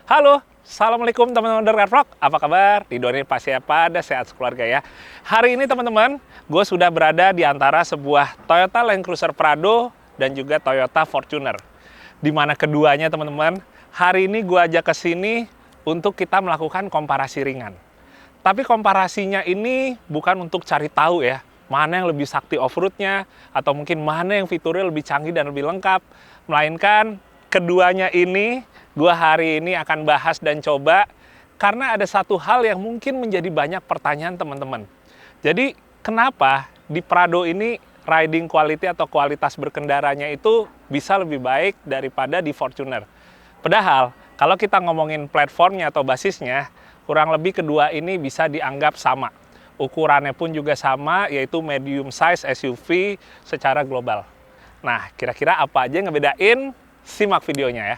Halo, Assalamualaikum teman-teman Dergar Vlog. Apa kabar? Ridwan ini pasti pada sehat sekeluarga ya. Hari ini teman-teman, gue sudah berada di antara sebuah Toyota Land Cruiser Prado dan juga Toyota Fortuner. Di mana keduanya teman-teman, hari ini gue ajak ke sini untuk kita melakukan komparasi ringan. Tapi komparasinya ini bukan untuk cari tahu ya, mana yang lebih sakti off-roadnya, atau mungkin mana yang fiturnya lebih canggih dan lebih lengkap. Melainkan keduanya ini gue hari ini akan bahas dan coba karena ada satu hal yang mungkin menjadi banyak pertanyaan teman-teman. Jadi kenapa di Prado ini riding quality atau kualitas berkendaranya itu bisa lebih baik daripada di Fortuner? Padahal kalau kita ngomongin platformnya atau basisnya, kurang lebih kedua ini bisa dianggap sama. Ukurannya pun juga sama, yaitu medium size SUV secara global. Nah, kira-kira apa aja yang ngebedain? Simak videonya ya.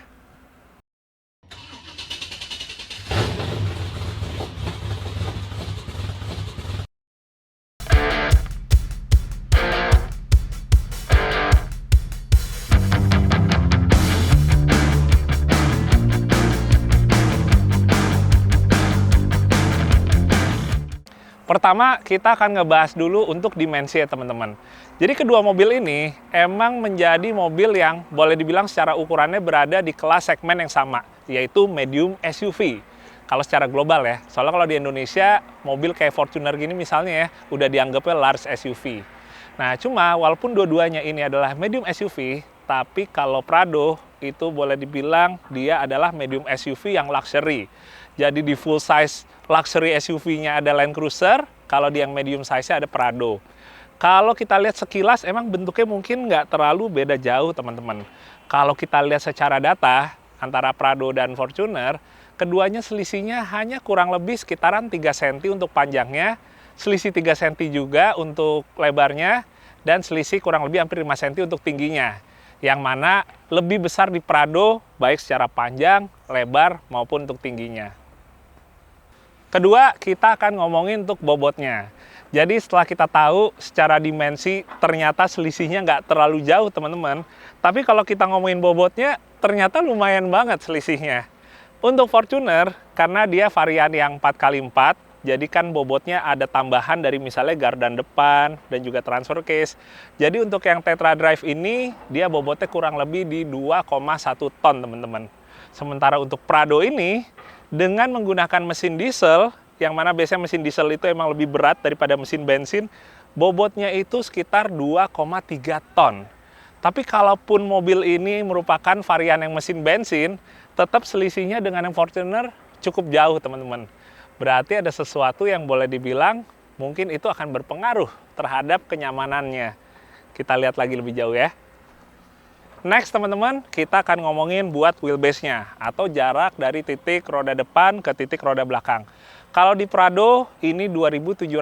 Pertama, kita akan ngebahas dulu untuk dimensi ya teman-teman. Jadi kedua mobil ini emang menjadi mobil yang boleh dibilang secara ukurannya berada di kelas segmen yang sama, yaitu medium SUV. Kalau secara global ya, soalnya kalau di Indonesia, mobil kayak Fortuner gini misalnya ya, udah dianggapnya large SUV. Nah, cuma walaupun dua-duanya ini adalah medium SUV, tapi kalau Prado itu boleh dibilang dia adalah medium SUV yang luxury. Jadi di full size luxury SUV-nya ada Land Cruiser, kalau di yang medium size-nya ada Prado. Kalau kita lihat sekilas, emang bentuknya mungkin nggak terlalu beda jauh, teman-teman. Kalau kita lihat secara data, antara Prado dan Fortuner, keduanya selisihnya hanya kurang lebih sekitaran 3 cm untuk panjangnya, selisih 3 cm juga untuk lebarnya, dan selisih kurang lebih hampir 5 cm untuk tingginya. Yang mana lebih besar di Prado, baik secara panjang, lebar, maupun untuk tingginya. Kedua, kita akan ngomongin untuk bobotnya. Jadi setelah kita tahu secara dimensi ternyata selisihnya nggak terlalu jauh teman-teman. Tapi kalau kita ngomongin bobotnya, ternyata lumayan banget selisihnya. Untuk Fortuner, karena dia varian yang 4x4, jadi kan bobotnya ada tambahan dari misalnya gardan depan dan juga transfer case. Jadi untuk yang Tetra Drive ini, dia bobotnya kurang lebih di 2,1 ton teman-teman. Sementara untuk Prado ini, dengan menggunakan mesin diesel, yang mana biasanya mesin diesel itu emang lebih berat daripada mesin bensin, bobotnya itu sekitar 2,3 ton. Tapi kalaupun mobil ini merupakan varian yang mesin bensin, tetap selisihnya dengan yang Fortuner cukup jauh teman-teman. Berarti ada sesuatu yang boleh dibilang mungkin itu akan berpengaruh terhadap kenyamanannya. Kita lihat lagi lebih jauh ya. Next teman-teman, kita akan ngomongin buat wheelbase-nya atau jarak dari titik roda depan ke titik roda belakang. Kalau di Prado ini 2790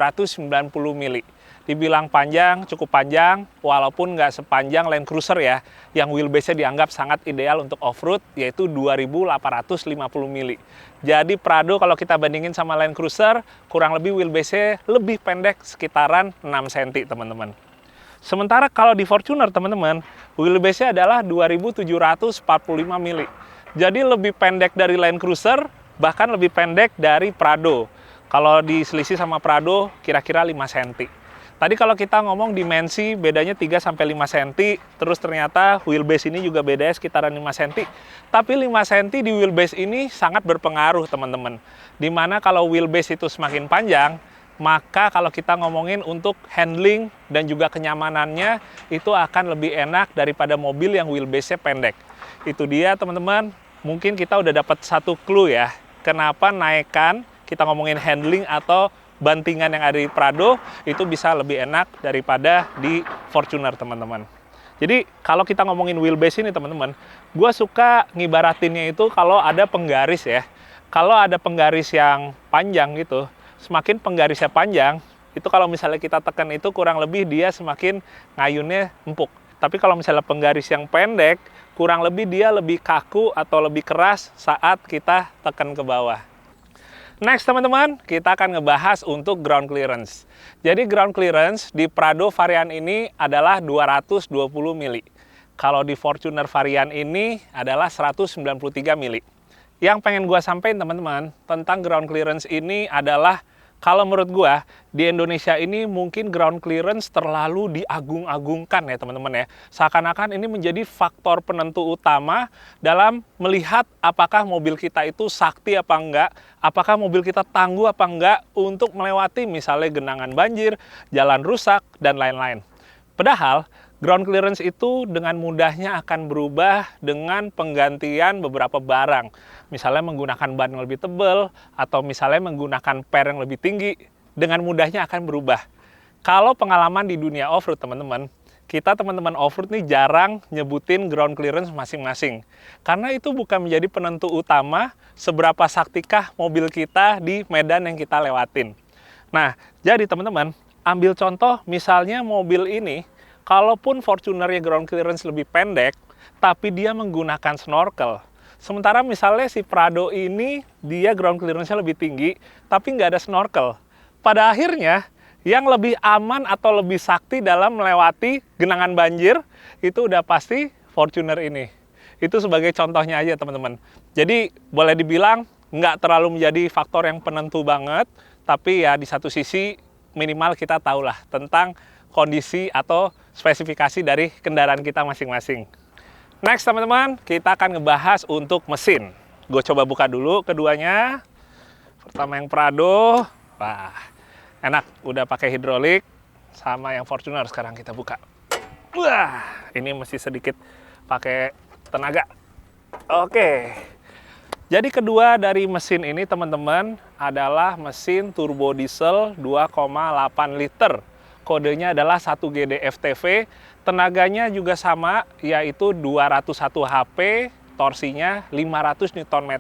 mili. Dibilang panjang, cukup panjang, walaupun nggak sepanjang Land Cruiser ya, yang wheelbase-nya dianggap sangat ideal untuk off-road, yaitu 2850 mili. Jadi Prado kalau kita bandingin sama Land Cruiser, kurang lebih wheelbase-nya lebih pendek sekitaran 6 cm teman-teman. Sementara kalau di Fortuner teman-teman, wheelbase-nya adalah 2745 mili. Jadi lebih pendek dari Land Cruiser, bahkan lebih pendek dari Prado. Kalau diselisih sama Prado, kira-kira 5 cm. Tadi kalau kita ngomong dimensi, bedanya 3-5 cm, terus ternyata wheelbase ini juga bedanya sekitaran 5 cm. Tapi 5 cm di wheelbase ini sangat berpengaruh teman-teman. Dimana kalau wheelbase itu semakin panjang, maka kalau kita ngomongin untuk handling dan juga kenyamanannya, itu akan lebih enak daripada mobil yang wheelbase-nya pendek. Itu dia teman-teman, mungkin kita udah dapat satu clue ya, kenapa naikkan, kita ngomongin handling atau bantingan yang ada di Prado, itu bisa lebih enak daripada di Fortuner teman-teman. Jadi kalau kita ngomongin wheelbase ini teman-teman, gue suka ngibaratinnya itu kalau ada penggaris ya. Kalau ada penggaris yang panjang gitu, semakin penggarisnya panjang, itu kalau misalnya kita tekan itu kurang lebih dia semakin ngayunnya empuk. Tapi kalau misalnya penggaris yang pendek, kurang lebih dia lebih kaku atau lebih keras saat kita tekan ke bawah. Next teman-teman, kita akan ngebahas untuk ground clearance. Jadi ground clearance di Prado varian ini adalah 220 mili. Kalau di Fortuner varian ini adalah 193 mili. Yang pengen gua sampaikan teman-teman tentang ground clearance ini adalah kalau menurut gua di Indonesia ini mungkin ground clearance terlalu diagung-agungkan ya teman-teman ya. Seakan-akan ini menjadi faktor penentu utama dalam melihat apakah mobil kita itu sakti apa enggak, apakah mobil kita tangguh apa enggak untuk melewati misalnya genangan banjir, jalan rusak, dan lain-lain. Padahal ground clearance itu dengan mudahnya akan berubah dengan penggantian beberapa barang. Misalnya menggunakan ban yang lebih tebal, atau misalnya menggunakan per yang lebih tinggi, dengan mudahnya akan berubah. Kalau pengalaman di dunia off-road teman-teman, kita teman-teman off-road nih jarang nyebutin ground clearance masing-masing. Karena itu bukan menjadi penentu utama seberapa saktikah mobil kita di medan yang kita lewatin. Nah, jadi teman-teman, ambil contoh misalnya mobil ini, kalaupun Fortunernya ground clearance lebih pendek, tapi dia menggunakan snorkel. Sementara misalnya si Prado ini, dia ground clearance-nya lebih tinggi, tapi nggak ada snorkel. Pada akhirnya, yang lebih aman atau lebih sakti dalam melewati genangan banjir, itu udah pasti Fortuner ini. Itu sebagai contohnya aja teman-teman. Jadi boleh dibilang nggak terlalu menjadi faktor yang penentu banget, tapi ya di satu sisi minimal kita tahulah tentang kondisi atau spesifikasi dari kendaraan kita masing-masing. Next teman-teman, kita akan ngebahas untuk mesin. Gue coba buka dulu keduanya. Pertama yang Prado. Wah, enak. Udah pakai hidrolik. Sama yang Fortuner sekarang kita buka. Wah, ini masih sedikit pakai tenaga. Oke. Jadi kedua dari mesin ini teman-teman adalah mesin turbo diesel 2,8 liter. Kodenya adalah 1 GD FTV, tenaganya juga sama yaitu 201 HP, torsinya 500 Nm.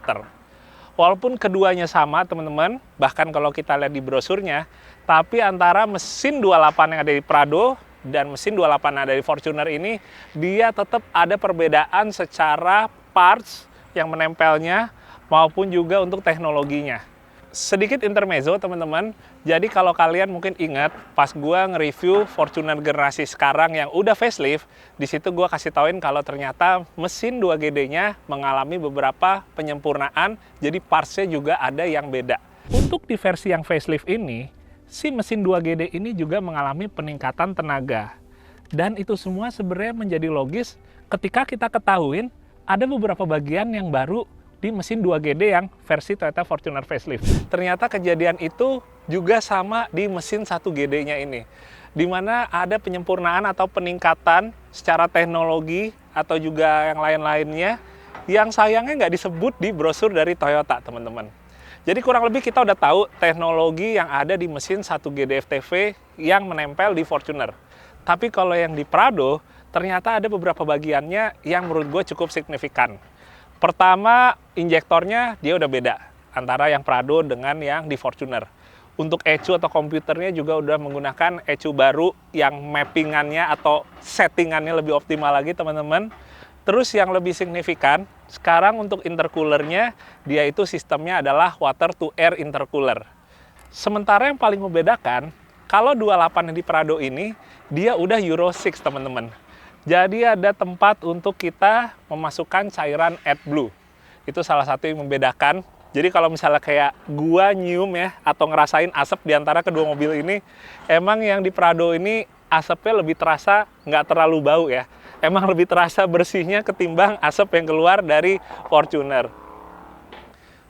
Walaupun keduanya sama teman-teman, bahkan kalau kita lihat di brosurnya, tapi antara mesin 28 yang ada di Prado dan mesin 28 yang ada di Fortuner ini, dia tetap ada perbedaan secara parts yang menempelnya maupun juga untuk teknologinya. Sedikit intermezzo teman-teman, jadi kalau kalian mungkin ingat pas gua nge-review Fortuner generasi sekarang yang udah facelift, di situ gua kasih tauin kalau ternyata mesin 2GD-nya mengalami beberapa penyempurnaan, jadi parts-nya juga ada yang beda. Untuk di versi yang facelift ini, si mesin 2GD ini juga mengalami peningkatan tenaga. Dan itu semua sebenarnya menjadi logis ketika kita ketahuin ada beberapa bagian yang baru di mesin 2GD yang versi Toyota Fortuner facelift. Ternyata kejadian itu juga sama di mesin 1GD-nya ini. Di mana ada penyempurnaan atau peningkatan secara teknologi atau juga yang lain-lainnya yang sayangnya nggak disebut di brosur dari Toyota, teman-teman. Jadi kurang lebih kita udah tahu teknologi yang ada di mesin 1GD FTV yang menempel di Fortuner. Tapi kalau yang di Prado, ternyata ada beberapa bagiannya yang menurut gue cukup signifikan. Pertama, injektornya dia udah beda antara yang Prado dengan yang di Fortuner. Untuk ECU atau komputernya juga udah menggunakan ECU baru yang mappingannya atau settingannya lebih optimal lagi teman-teman. Terus yang lebih signifikan, sekarang untuk intercoolernya dia itu sistemnya adalah water to air intercooler. Sementara yang paling membedakan, kalau 28 yang di Prado ini, dia udah Euro 6 teman-teman. Jadi ada tempat untuk kita memasukkan cairan AdBlue. Itu salah satu yang membedakan. Jadi kalau misalnya kayak gua nyium ya, atau ngerasain asap di antara kedua mobil ini, emang yang di Prado ini asapnya lebih terasa nggak terlalu bau ya. Emang lebih terasa bersihnya ketimbang asap yang keluar dari Fortuner.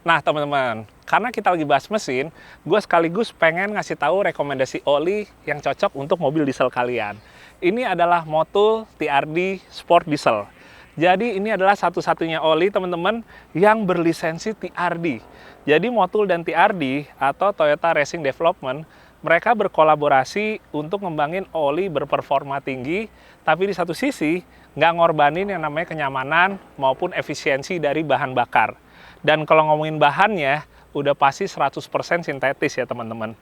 Nah teman-teman, karena kita lagi bahas mesin, gue sekaligus pengen ngasih tahu rekomendasi oli yang cocok untuk mobil diesel kalian. Ini adalah Motul TRD Sport Diesel. Jadi ini adalah satu-satunya oli teman-teman yang berlisensi TRD. Jadi Motul dan TRD atau Toyota Racing Development, mereka berkolaborasi untuk ngembangin oli berperforma tinggi, tapi di satu sisi nggak ngorbanin yang namanya kenyamanan maupun efisiensi dari bahan bakar. Dan kalau ngomongin bahannya, udah pasti 100% sintetis ya teman-teman.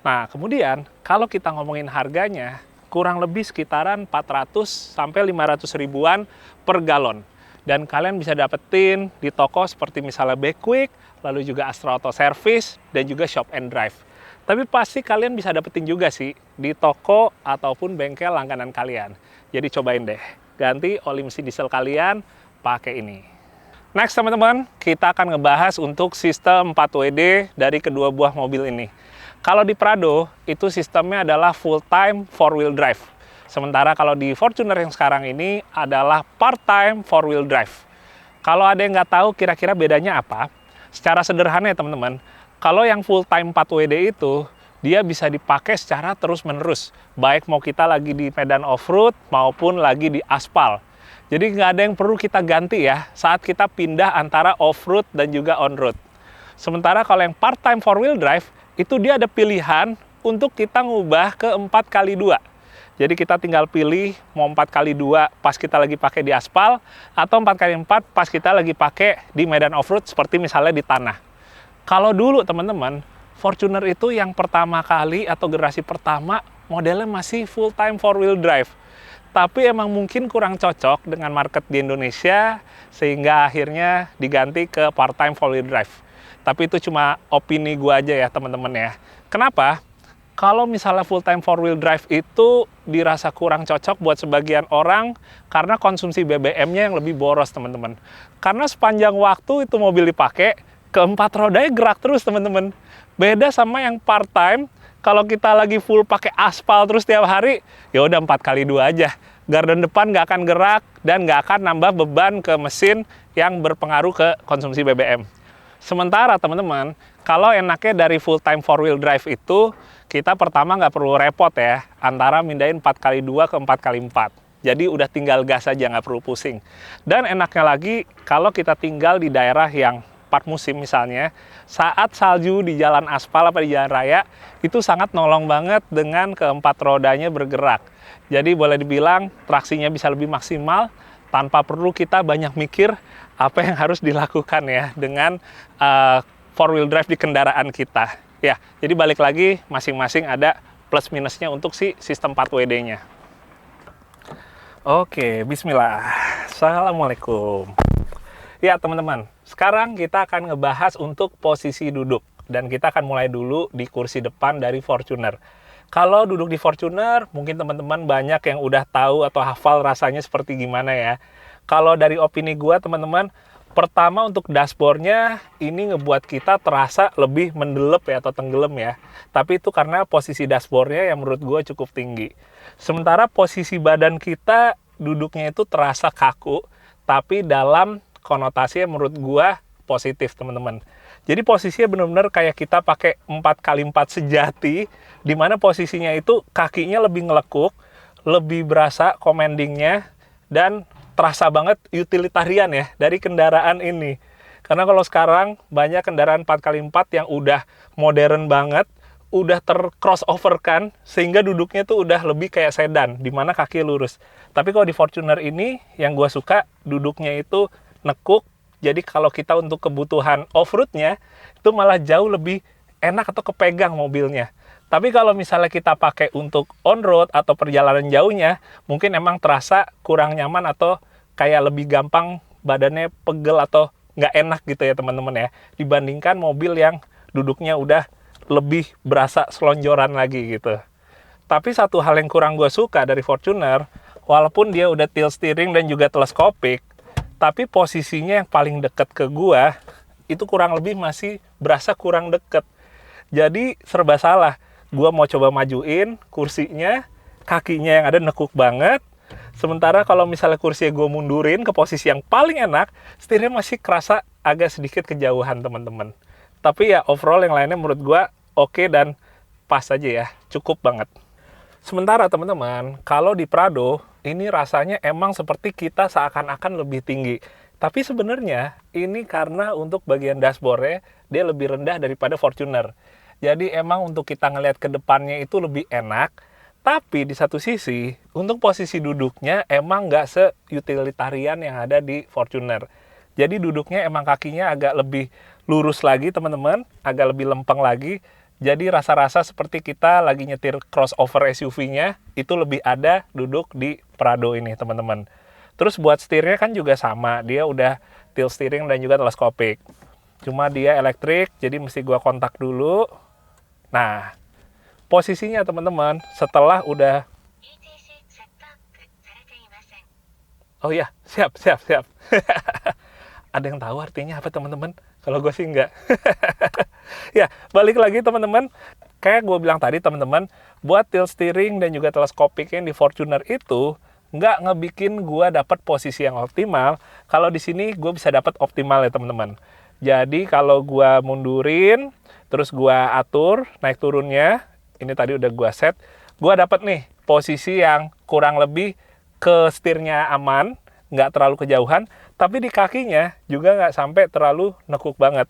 Nah kemudian kalau kita ngomongin harganya, kurang lebih sekitaran 400 sampai 500 ribuan per galon. Dan kalian bisa dapetin di toko seperti misalnya Backquick, lalu juga Astra Auto Service, dan juga Shop and Drive. Tapi pasti kalian bisa dapetin juga sih di toko ataupun bengkel langganan kalian. Jadi cobain deh, ganti oli mesin diesel kalian pakai ini. Next teman-teman, kita akan ngebahas untuk sistem 4WD dari kedua buah mobil ini. Kalau di Prado, itu sistemnya adalah full-time 4-wheel drive. Sementara kalau di Fortuner yang sekarang ini adalah part-time 4-wheel drive. Kalau ada yang nggak tahu kira-kira bedanya apa, secara sederhana ya teman-teman, kalau yang full-time 4WD itu, dia bisa dipakai secara terus-menerus. Baik mau kita lagi di medan off-road maupun lagi di aspal. Jadi nggak ada yang perlu kita ganti ya saat kita pindah antara off-road dan juga on-road. Sementara kalau yang part-time 4-wheel drive, itu dia ada pilihan untuk kita ngubah ke 4x2. Jadi kita tinggal pilih mau 4x2 pas kita lagi pakai di aspal, atau 4x4 pas kita lagi pakai di medan off-road seperti misalnya di tanah. Kalau dulu teman-teman, Fortuner itu yang pertama kali atau generasi pertama modelnya masih full-time 4-wheel drive. Tapi emang mungkin kurang cocok dengan market di Indonesia, sehingga akhirnya diganti ke part-time 4-wheel drive. Tapi itu cuma opini gue aja ya teman-teman ya. Kenapa? Kalau misalnya full-time 4-wheel drive itu dirasa kurang cocok buat sebagian orang karena konsumsi BBM-nya yang lebih boros teman-teman. Karena sepanjang waktu itu mobil dipakai, keempat rodanya gerak terus teman-teman. Beda sama yang part-time, kalau kita lagi full pakai aspal terus tiap hari, ya udah 4x2 aja. Gardan depan nggak akan gerak dan nggak akan nambah beban ke mesin yang berpengaruh ke konsumsi BBM. Sementara teman-teman, kalau enaknya dari full time 4-wheel drive itu, kita pertama nggak perlu repot ya, antara mindahin 4x2 ke 4x4. Jadi udah tinggal gas aja, nggak perlu pusing. Dan enaknya lagi, kalau kita tinggal di daerah yang 4 musim misalnya, saat salju di jalan aspal atau di jalan raya, itu sangat nolong banget dengan keempat rodanya bergerak. Jadi boleh dibilang traksinya bisa lebih maksimal tanpa perlu kita banyak mikir apa yang harus dilakukan ya dengan 4-wheel drive di kendaraan kita. Ya, jadi balik lagi masing-masing ada plus minusnya untuk si sistem 4WD-nya. Oke, bismillah. Assalamualaikum. Ya teman-teman, sekarang kita akan ngebahas untuk posisi duduk. Dan kita akan mulai dulu di kursi depan dari Fortuner. Kalau duduk di Fortuner, mungkin teman-teman banyak yang udah tahu atau hafal rasanya seperti gimana ya. Kalau dari opini gue teman-teman, pertama untuk dashboardnya ini ngebuat kita terasa lebih mendelep ya atau tenggelam ya. Tapi itu karena posisi dashboardnya yang menurut gue cukup tinggi. Sementara posisi badan kita duduknya itu terasa kaku, tapi dalam konotasi yang menurut gua positif teman-teman. Jadi posisinya benar-benar kayak kita pakai 4x4 sejati, di mana posisinya itu kakinya lebih ngelekuk, lebih berasa commandingnya, dan terasa banget utilitarian ya dari kendaraan ini. Karena kalau sekarang banyak kendaraan 4x4 yang udah modern banget, udah ter-crossover kan, sehingga duduknya tuh udah lebih kayak sedan, di mana kaki lurus. Tapi kalau di Fortuner ini, yang gua suka duduknya itu nekuk, jadi kalau kita untuk kebutuhan off-roadnya itu malah jauh lebih enak atau kepegang mobilnya. Tapi kalau misalnya kita pakai untuk on-road atau perjalanan jauhnya, mungkin emang terasa kurang nyaman atau kayak lebih gampang badannya pegel atau nggak enak gitu ya teman-teman ya, dibandingkan mobil yang duduknya udah lebih berasa selonjoran lagi gitu. Tapi satu hal yang kurang gue suka dari Fortuner, walaupun dia udah tilt steering dan juga teleskopik, tapi posisinya yang paling dekat ke gua itu kurang lebih masih berasa kurang deket. Jadi serba salah. Gua mau coba majuin kursinya, kakinya yang ada nekuk banget. Sementara kalau misalnya kursinya gua mundurin ke posisi yang paling enak, setirnya masih kerasa agak sedikit kejauhan teman-teman. Tapi ya overall yang lainnya menurut gua oke dan pas aja ya, cukup banget. Sementara teman-teman, kalau di Prado, ini rasanya emang seperti kita seakan-akan lebih tinggi. Tapi sebenarnya ini karena untuk bagian dashboardnya, dia lebih rendah daripada Fortuner. Jadi emang untuk kita ngelihat ke depannya itu lebih enak. Tapi di satu sisi, untuk posisi duduknya emang nggak se-utilitarian yang ada di Fortuner. Jadi duduknya emang kakinya agak lebih lurus lagi teman-teman, agak lebih lempeng lagi. Jadi rasa-rasa seperti kita lagi nyetir crossover SUV-nya, itu lebih ada duduk di Prado ini, teman-teman. Terus buat setirnya kan juga sama, dia udah tilt steering dan juga teleskopik. Cuma dia elektrik, jadi mesti gua kontak dulu. Nah, posisinya teman-teman, setelah udah... Oh ya, siap. Ada yang tahu artinya apa teman-teman? Kalau gue sih enggak. Ya, balik lagi teman-teman. Kayak gue bilang tadi teman-teman, buat tilt steering dan juga teleskopiknya di Fortuner itu nggak ngebikin gue dapat posisi yang optimal. Kalau di sini gue bisa dapat optimal ya teman-teman. Jadi kalau gue mundurin, terus gue atur naik turunnya, ini tadi udah gue set, gue dapat nih posisi yang kurang lebih ke setirnya aman, nggak terlalu kejauhan, tapi di kakinya juga nggak sampai terlalu nekuk banget.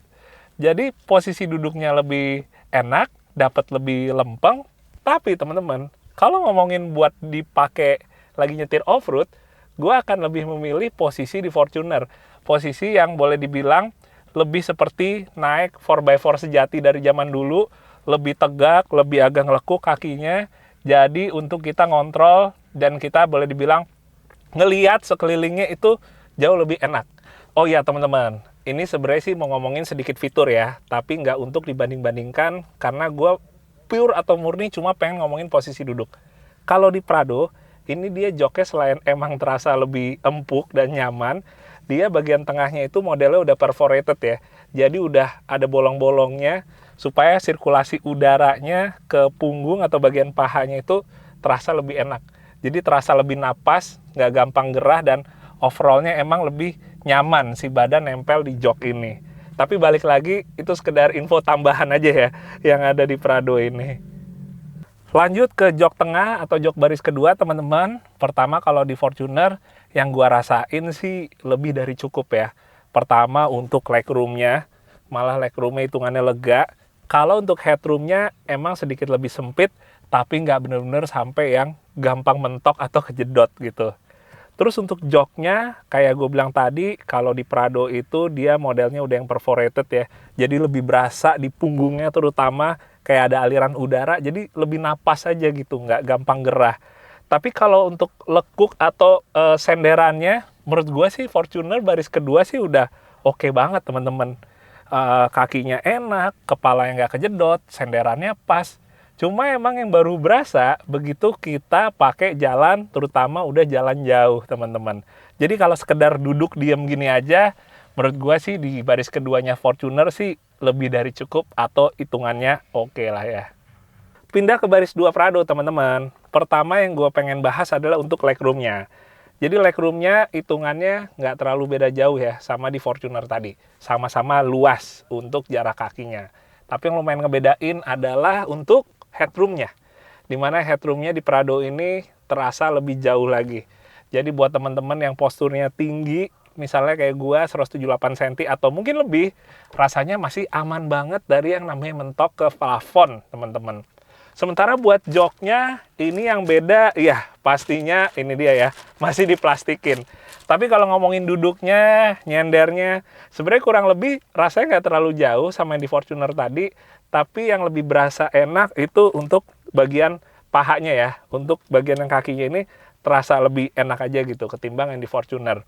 Jadi posisi duduknya lebih enak, dapat lebih lempeng. Tapi teman-teman, kalau ngomongin buat dipakai lagi nyetir off-road, gue akan lebih memilih posisi di Fortuner. Posisi yang boleh dibilang lebih seperti naik 4x4 sejati dari zaman dulu, lebih tegak, lebih agak ngelekuk kakinya. Jadi untuk kita ngontrol dan kita boleh dibilang ngelihat sekelilingnya itu jauh lebih enak. Oh iya teman-teman, ini sebenarnya sih mau ngomongin sedikit fitur ya, tapi nggak untuk dibanding-bandingkan karena gue pure atau murni cuma pengen ngomongin posisi duduk. Kalau di Prado, ini dia joknya selain emang terasa lebih empuk dan nyaman, dia bagian tengahnya itu modelnya udah perforated ya. Jadi udah ada bolong-bolongnya supaya sirkulasi udaranya ke punggung atau bagian pahanya itu terasa lebih enak. Jadi terasa lebih napas, nggak gampang gerah, dan overallnya emang lebih nyaman si badan nempel di jok ini. Tapi balik lagi, itu sekedar info tambahan aja ya yang ada di Prado ini. Lanjut ke jok tengah atau jok baris kedua teman-teman. Pertama kalau di Fortuner yang gua rasain sih lebih dari cukup ya. Pertama untuk legroomnya, malah legroomnya hitungannya lega. Kalau untuk headroomnya emang sedikit lebih sempit, tapi nggak bener-bener sampai yang gampang mentok atau kejedot gitu. Terus untuk joknya, kayak gue bilang tadi, kalau di Prado itu dia modelnya udah yang perforated ya. Jadi lebih berasa di punggungnya terutama kayak ada aliran udara, jadi lebih napas aja gitu, nggak gampang gerah. Tapi kalau untuk lekuk atau senderannya, menurut gue sih Fortuner baris kedua sih udah oke banget teman-teman. Kakinya enak, kepala yang nggak kejedot, senderannya pas. Cuma emang yang baru berasa begitu kita pakai jalan, terutama udah jalan jauh teman-teman. Jadi kalau sekedar duduk diem gini aja, menurut gue sih di baris keduanya Fortuner sih lebih dari cukup atau hitungannya oke lah ya. Pindah ke baris 2 Prado teman-teman. Pertama yang gue pengen bahas adalah untuk legroomnya. Jadi legroomnya hitungannya nggak terlalu beda jauh ya sama di Fortuner tadi. Sama-sama luas untuk jarak kakinya. Tapi yang lumayan ngebedain adalah untuk headroomnya, dimana headroomnya di Prado ini terasa lebih jauh lagi. Jadi buat teman-teman yang posturnya tinggi, misalnya kayak gua 178 cm atau mungkin lebih, rasanya masih aman banget dari yang namanya mentok ke plafon teman-teman. Sementara buat joknya ini yang beda, ya pastinya ini dia ya, masih diplastikin. Tapi kalau ngomongin duduknya, nyendernya, sebenarnya kurang lebih rasanya nggak terlalu jauh sama yang di Fortuner tadi. Tapi yang lebih berasa enak itu untuk bagian pahanya ya. Untuk bagian yang kakinya ini terasa lebih enak aja gitu ketimbang yang di Fortuner.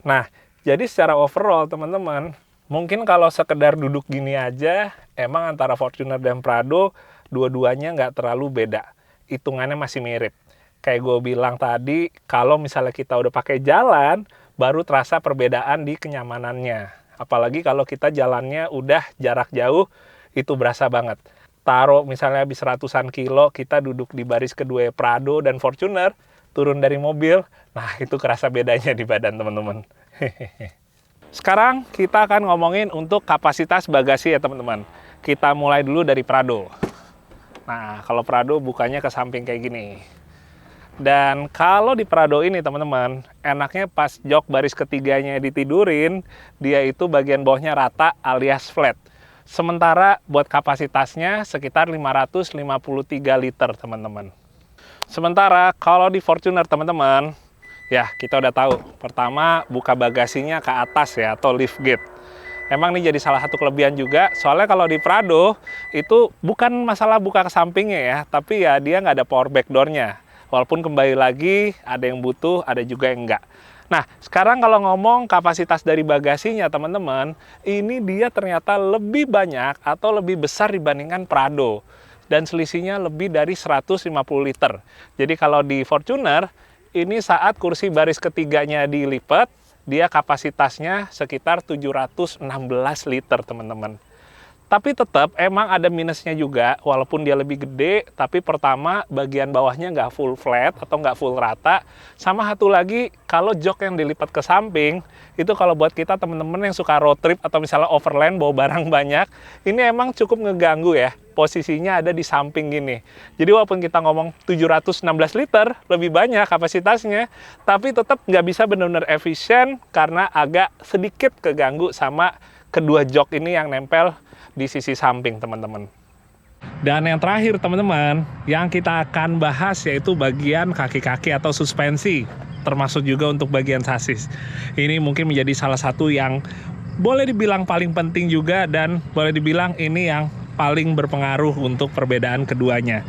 Nah, jadi secara overall teman-teman, mungkin kalau sekedar duduk gini aja, emang antara Fortuner dan Prado, dua-duanya nggak terlalu beda. Hitungannya masih mirip. Kayak gue bilang tadi, kalau misalnya kita udah pakai jalan, baru terasa perbedaan di kenyamanannya. Apalagi kalau kita jalannya udah jarak jauh, itu berasa banget. Taruh misalnya habis ratusan kilo, kita duduk di baris kedua Prado dan Fortuner, turun dari mobil, nah itu kerasa bedanya di badan teman-teman. Sekarang kita akan ngomongin untuk kapasitas bagasi ya teman-teman. Kita mulai dulu dari Prado. Nah kalau Prado bukanya ke samping kayak gini. Dan kalau di Prado ini teman-teman, enaknya pas jok baris ketiganya ditidurin, dia itu bagian bawahnya rata alias flat. Sementara buat kapasitasnya sekitar 553 liter teman-teman. Sementara kalau di Fortuner teman-teman, ya kita udah tahu. Pertama buka bagasinya ke atas ya atau lift gate. Emang ini jadi salah satu kelebihan juga. Soalnya kalau di Prado itu bukan masalah buka ke sampingnya ya, tapi ya dia nggak ada power back door-nya. Walaupun kembali lagi ada yang butuh, ada juga yang enggak. Nah, sekarang kalau ngomong kapasitas dari bagasinya, teman-teman, ini dia ternyata lebih banyak atau lebih besar dibandingkan Prado. Dan selisihnya lebih dari 150 liter. Jadi kalau di Fortuner, ini saat kursi baris ketiganya dilipat, dia kapasitasnya sekitar 716 liter, teman-teman. Tapi tetap emang ada minusnya juga, walaupun dia lebih gede, tapi pertama bagian bawahnya nggak full flat atau nggak full rata. Sama satu lagi, kalau jok yang dilipat ke samping, itu kalau buat kita teman-teman yang suka road trip atau misalnya overland bawa barang banyak, ini emang cukup ngeganggu ya. Posisinya ada di samping gini. Jadi walaupun kita ngomong 716 liter, lebih banyak kapasitasnya, tapi tetap nggak bisa benar-benar efisien karena agak sedikit keganggu sama kedua jok ini yang nempel di sisi samping, teman-teman. Dan yang terakhir, teman-teman, yang kita akan bahas yaitu bagian kaki-kaki atau suspensi, termasuk juga untuk bagian sasis. Ini mungkin menjadi salah satu yang boleh dibilang paling penting juga, dan boleh dibilang ini yang paling berpengaruh untuk perbedaan keduanya.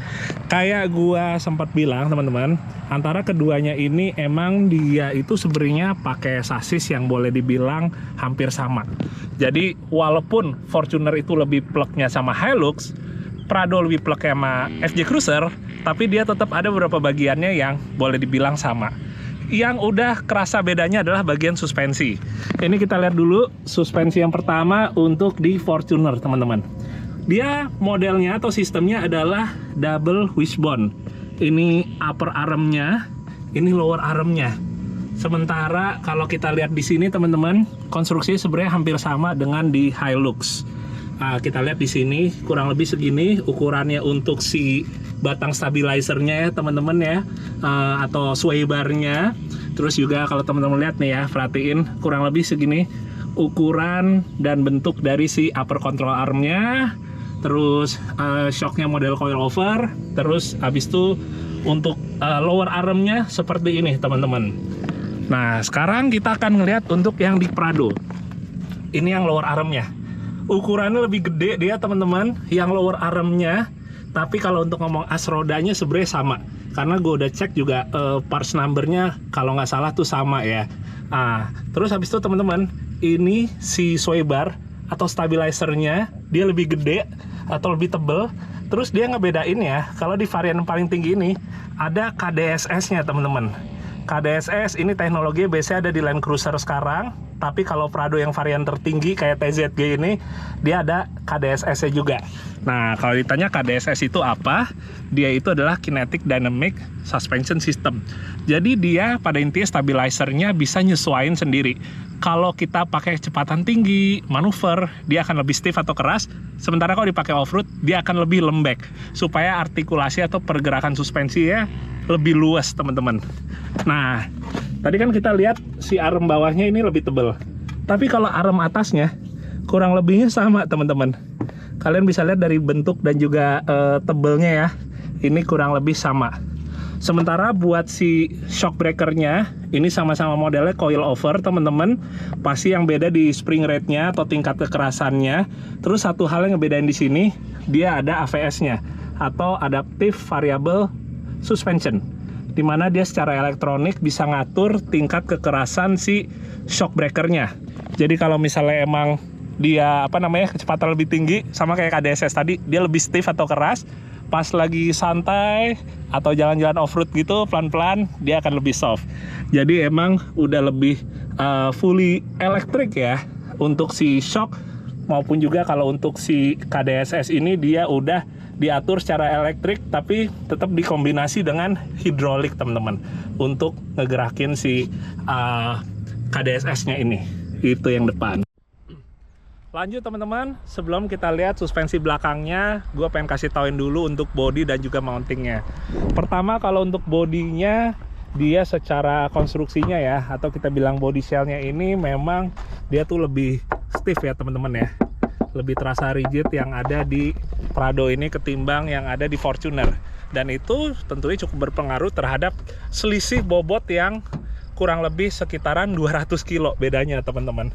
Kayak gua sempat bilang, teman-teman, antara keduanya ini emang dia itu sebenarnya pakai sasis yang boleh dibilang hampir sama. Jadi walaupun Fortuner itu lebih pleknya sama Hilux, Prado lebih plek sama FJ Cruiser, tapi dia tetap ada beberapa bagiannya yang boleh dibilang sama. Yang udah kerasa bedanya adalah bagian suspensi. Ini kita lihat dulu suspensi yang pertama untuk di Fortuner, teman-teman. Dia modelnya atau sistemnya adalah double wishbone. Ini upper armnya, ini lower armnya. Sementara kalau kita lihat di sini, teman-teman, konstruksinya sebenarnya hampir sama dengan di Hilux. Kita lihat di sini kurang lebih segini ukurannya untuk si batang stabilizernya ya, teman-teman ya, atau sway barnya. Terus juga kalau teman-teman lihat nih ya, perhatiin kurang lebih segini ukuran dan bentuk dari si upper control armnya. Terus shocknya model coilover. Terus habis itu untuk lower armnya seperti ini, teman-teman. Nah, sekarang kita akan ngelihat untuk yang di Prado. Ini yang lower armnya. Ukurannya lebih gede dia, teman-teman, yang lower armnya. Tapi kalau untuk ngomong as rodanya sebenarnya sama. Karena gue udah cek juga parts numbernya kalau nggak salah tuh sama ya. Terus habis itu, teman-teman, ini si sway bar atau stabilizernya dia lebih gede atau lebih tebel. Terus dia ngebedain ya, kalau di varian paling tinggi ini ada KDSS-nya, teman-teman. KDSS ini teknologi biasanya ada di Land Cruiser sekarang, tapi kalau Prado yang varian tertinggi kayak TZG ini, dia ada KDSS-nya juga. Nah, kalau ditanya KDSS itu apa? Dia itu adalah Kinetic Dynamic Suspension System. Jadi dia pada intinya stabilizernya bisa nyesuaiin sendiri. Kalau kita pakai kecepatan tinggi, manuver, dia akan lebih stiff atau keras. Sementara kalau dipakai off-road, dia akan lebih lembek. Supaya artikulasi atau pergerakan suspensi ya lebih luas, teman-teman. Nah, tadi kan kita lihat si arm bawahnya ini lebih tebal. Tapi kalau arm atasnya, kurang lebihnya sama, teman-teman. Kalian bisa lihat dari bentuk dan juga tebelnya ya. Ini kurang lebih sama. Sementara buat si shock breakernya, ini sama-sama modelnya coil over, teman-teman. Pasti yang beda di spring rate-nya atau tingkat kekerasannya. Terus satu hal yang ngebedain di sini, dia ada AVS-nya atau Adaptive Variable Suspension, dimana dia secara elektronik bisa ngatur tingkat kekerasan si shock breakernya. Jadi kalau misalnya emang dia kecepatan lebih tinggi, sama kayak KDSS tadi, dia lebih stiff atau keras. Pas lagi santai atau jalan-jalan off-road gitu pelan-pelan, dia akan lebih soft. Jadi emang udah lebih fully elektrik ya untuk si shock, maupun juga kalau untuk si KDSS ini dia udah diatur secara elektrik tapi tetap dikombinasi dengan hidrolik, teman-teman, untuk ngegerakin si KDSS-nya ini. Itu yang depan. Lanjut, teman-teman, sebelum kita lihat suspensi belakangnya, gue pengen kasih tauin dulu untuk body dan juga mountingnya. Pertama, kalau untuk bodinya, dia secara konstruksinya ya, atau kita bilang body shellnya ini memang dia tuh lebih stiff ya, teman-teman ya. Lebih terasa rigid yang ada di Prado ini ketimbang yang ada di Fortuner. Dan itu tentunya cukup berpengaruh terhadap selisih bobot yang kurang lebih sekitaran 200 kilo bedanya, teman-teman.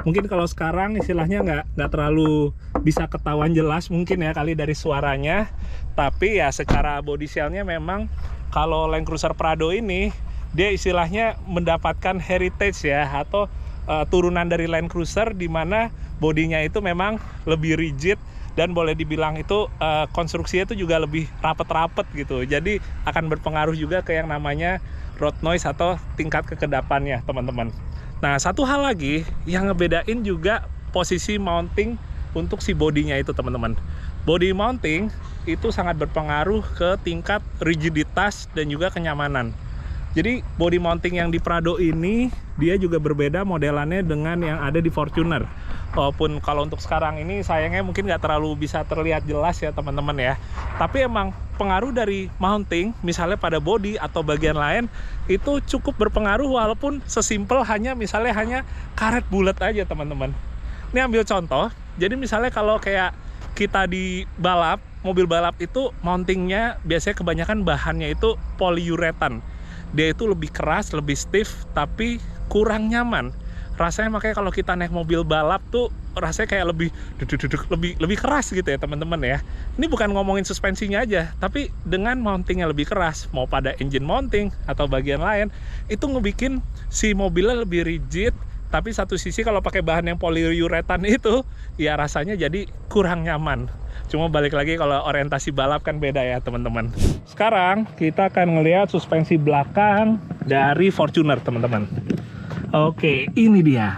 Mungkin kalau sekarang istilahnya nggak terlalu bisa ketahuan jelas mungkin ya kali dari suaranya, tapi ya secara body shellnya memang kalau Land Cruiser Prado ini dia istilahnya mendapatkan heritage ya, atau turunan dari Land Cruiser, di mana bodinya itu memang lebih rigid dan boleh dibilang itu konstruksinya itu juga lebih rapet-rapet gitu. Jadi akan berpengaruh juga ke yang namanya road noise atau tingkat kekedapannya, teman-teman. Nah, satu hal lagi yang ngebedain juga posisi mounting untuk si bodinya itu, teman-teman. Body mounting itu sangat berpengaruh ke tingkat rigiditas dan juga kenyamanan. Jadi body mounting yang di Prado ini dia juga berbeda modelannya dengan yang ada di Fortuner. Walaupun kalau untuk sekarang ini sayangnya mungkin nggak terlalu bisa terlihat jelas ya teman-teman ya. Tapi emang pengaruh dari mounting misalnya pada body atau bagian lain itu cukup berpengaruh, walaupun sesimpel misalnya hanya karet bulat aja teman-teman. Ini ambil contoh, jadi misalnya kalau kayak kita di balap, mobil balap itu mountingnya biasanya kebanyakan bahannya itu polyuretan. Dia itu lebih keras, lebih stiff, tapi kurang nyaman. Rasanya makanya kalau kita naik mobil balap tuh rasanya kayak lebih keras gitu ya teman-teman ya. Ini bukan ngomongin suspensinya aja, tapi dengan mountingnya lebih keras, mau pada engine mounting atau bagian lain, itu ngebikin si mobilnya lebih rigid. Tapi satu sisi kalau pakai bahan yang polyuretan itu, ya rasanya jadi kurang nyaman. Cuma balik lagi kalau orientasi balap kan beda ya teman-teman. Sekarang kita akan ngelihat suspensi belakang dari Fortuner teman-teman. Oke, ini dia.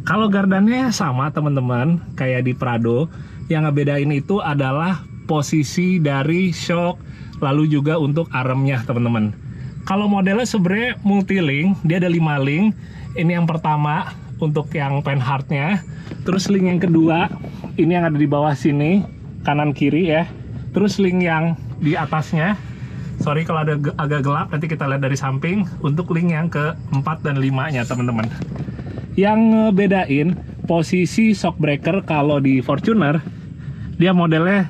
Kalau gardannya sama teman-teman, kayak di Prado, yang ngebedain itu adalah posisi dari shock, lalu juga untuk armnya teman-teman. Kalau modelnya sebenarnya multi-link, dia ada 5 link. Ini yang pertama untuk yang Panhard-nya. Terus link yang kedua, ini yang ada di bawah sini, kanan kiri ya. Terus link yang di atasnya, sorry kalau ada agak gelap, nanti kita lihat dari samping, untuk link yang ke-4 dan 5-nya teman-teman. Yang ngebedain posisi shock breaker kalau di Fortuner, dia modelnya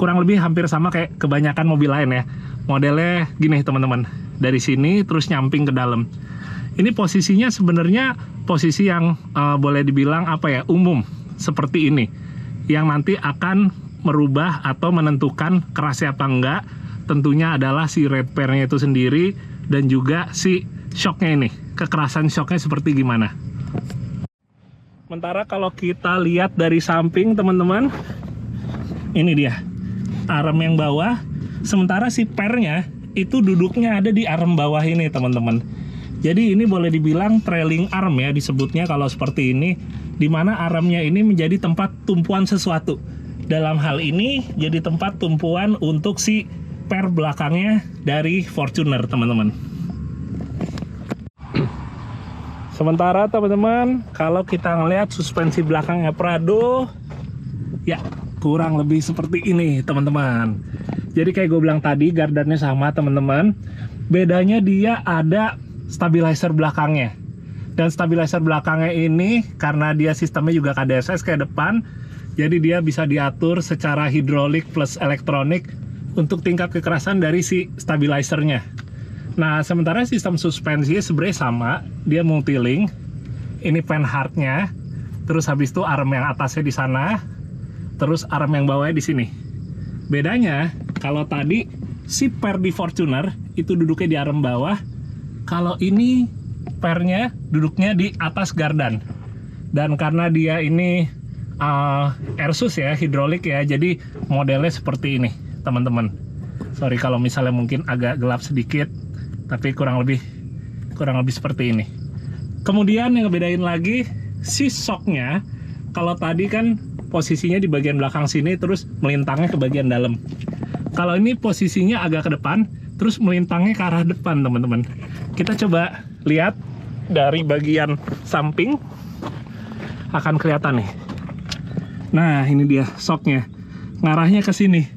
kurang lebih hampir sama kayak kebanyakan mobil lain ya. Modelnya gini teman-teman, dari sini terus nyamping ke dalam. Ini posisinya sebenarnya posisi yang boleh dibilang apa ya, umum seperti ini, yang nanti akan merubah atau menentukan kerasnya apa enggak tentunya adalah si repairnya itu sendiri dan juga si shocknya ini, kekerasan shocknya seperti gimana. Sementara kalau kita lihat dari samping teman-teman, ini dia arm yang bawah, sementara si pernya itu duduknya ada di arm bawah ini teman-teman. Jadi ini boleh dibilang trailing arm ya disebutnya kalau seperti ini, dimana armnya ini menjadi tempat tumpuan sesuatu. Dalam hal ini jadi tempat tumpuan untuk si per belakangnya dari Fortuner teman-teman. Sementara teman-teman, kalau kita ngelihat suspensi belakangnya Prado, ya kurang lebih seperti ini teman-teman. Jadi kayak gue bilang tadi, gardannya sama teman-teman. Bedanya dia ada stabilizer belakangnya. Dan stabilizer belakangnya ini karena dia sistemnya juga KDSS kayak depan, jadi dia bisa diatur secara hidrolik plus elektronik untuk tingkat kekerasan dari si stabilizernya. Nah, sementara sistem suspensinya sebenarnya sama, dia multi-link. Ini Panhard-nya, terus habis itu arm yang atasnya di sana, terus arm yang bawahnya di sini. Bedanya, kalau tadi si per di Fortuner itu duduknya di arm bawah, kalau ini pernya duduknya di atas gardan. Dan karena dia ini Airsus ya, hidrolik ya, jadi modelnya seperti ini teman-teman. Sorry kalau misalnya mungkin agak gelap sedikit, tapi kurang lebih seperti ini. Kemudian yang ngebedain lagi si shocknya, kalau tadi kan posisinya di bagian belakang sini terus melintangnya ke bagian dalam. Kalau ini posisinya agak ke depan terus melintangnya ke arah depan teman-teman. Kita coba lihat dari bagian samping, akan kelihatan nih. Nah ini dia shocknya, ngarahnya ke sini.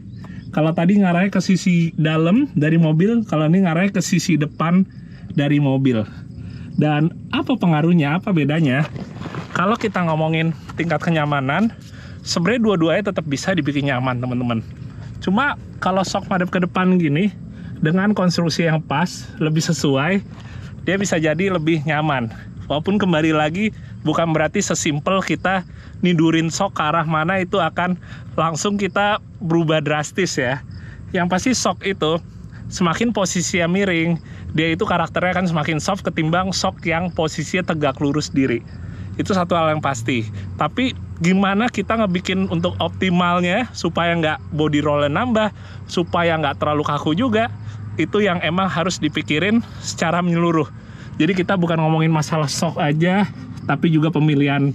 Kalau tadi ngarahnya ke sisi dalam dari mobil, kalau ini ngarahnya ke sisi depan dari mobil. Dan apa pengaruhnya, apa bedanya? Kalau kita ngomongin tingkat kenyamanan, sebenarnya dua-duanya tetap bisa dibikin nyaman teman-teman. Cuma kalau shock madep ke depan gini, dengan konstruksi yang pas, lebih sesuai, dia bisa jadi lebih nyaman. Walaupun kembali lagi, bukan berarti sesimpel kita nidurin shock ke arah mana itu akan langsung kita berubah drastis ya. Yang pasti shock itu semakin posisinya miring, dia itu karakternya akan semakin soft ketimbang shock yang posisinya tegak lurus diri. Itu satu hal yang pasti. Tapi gimana kita ngebikin untuk optimalnya supaya nggak body roll nambah, supaya nggak terlalu kaku juga, itu yang emang harus dipikirin secara menyeluruh. Jadi kita bukan ngomongin masalah shock aja, tapi juga pemilihan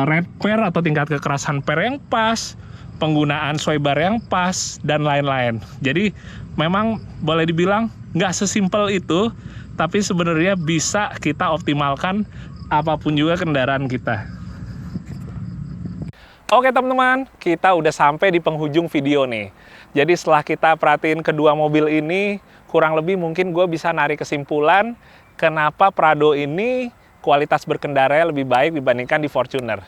red pair atau tingkat kekerasan pair yang pas, penggunaan sway bar yang pas, dan lain-lain. Jadi memang boleh dibilang nggak sesimpel itu, tapi sebenarnya bisa kita optimalkan apapun juga kendaraan kita. Oke teman-teman, kita udah sampai di penghujung video nih. Jadi setelah kita perhatiin kedua mobil ini, kurang lebih mungkin gue bisa narik kesimpulan kenapa Prado ini kualitas berkendara lebih baik dibandingkan di Fortuner.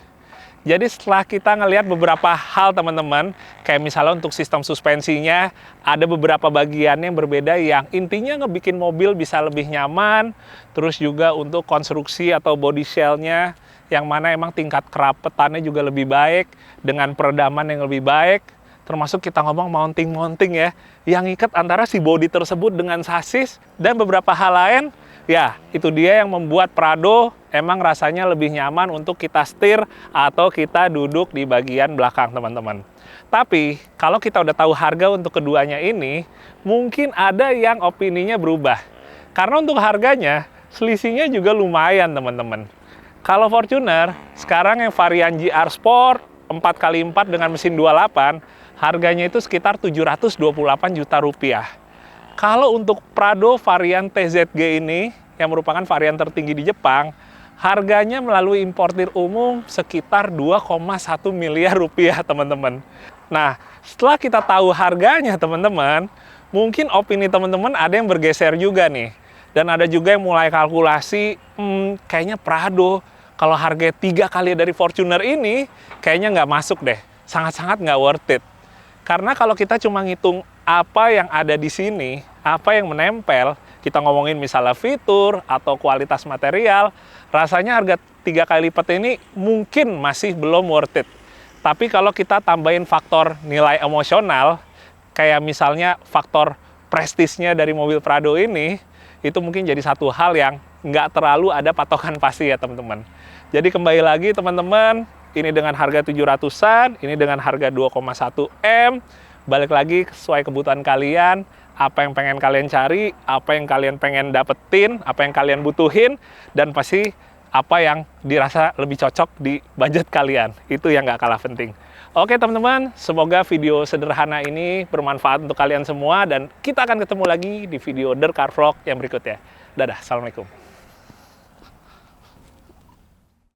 Jadi setelah kita ngelihat beberapa hal teman-teman, kayak misalnya untuk sistem suspensinya, ada beberapa bagian yang berbeda yang intinya ngebikin mobil bisa lebih nyaman, terus juga untuk konstruksi atau body shell-nya, yang mana emang tingkat kerapetannya juga lebih baik, dengan peredaman yang lebih baik, termasuk kita ngomong mounting ya, yang ikat antara si body tersebut dengan sasis, dan beberapa hal lain. Ya, itu dia yang membuat Prado emang rasanya lebih nyaman untuk kita setir atau kita duduk di bagian belakang, teman-teman. Tapi, kalau kita udah tahu harga untuk keduanya ini, mungkin ada yang opininya berubah. Karena untuk harganya, selisihnya juga lumayan, teman-teman. Kalau Fortuner, sekarang yang varian GR Sport 4x4 dengan mesin 28, harganya itu sekitar 728 juta rupiah. Kalau untuk Prado varian TZG ini, yang merupakan varian tertinggi di Jepang, harganya melalui importir umum sekitar 2,1 miliar rupiah, teman-teman. Nah, setelah kita tahu harganya, teman-teman, mungkin opini teman-teman ada yang bergeser juga nih. Dan ada juga yang mulai kalkulasi, kayaknya Prado, kalau harga 3 kali dari Fortuner ini, kayaknya nggak masuk deh. Sangat-sangat nggak worth it. Karena kalau kita cuma ngitung apa yang ada di sini, apa yang menempel, kita ngomongin misalnya fitur atau kualitas material, rasanya harga 3 kali lipat ini mungkin masih belum worth it. Tapi kalau kita tambahin faktor nilai emosional, kayak misalnya faktor prestisnya dari mobil Prado ini, itu mungkin jadi satu hal yang nggak terlalu ada patokan pasti ya teman-teman. Jadi kembali lagi teman-teman, ini dengan harga 700-an, ini dengan harga 2,1 M, balik lagi sesuai kebutuhan kalian, apa yang pengen kalian cari, apa yang kalian pengen dapetin, apa yang kalian butuhin, dan pasti apa yang dirasa lebih cocok di budget kalian. Itu yang nggak kalah penting. Oke teman-teman, semoga video sederhana ini bermanfaat untuk kalian semua, dan kita akan ketemu lagi di video The Car Vlog yang berikutnya. Dadah, Assalamualaikum.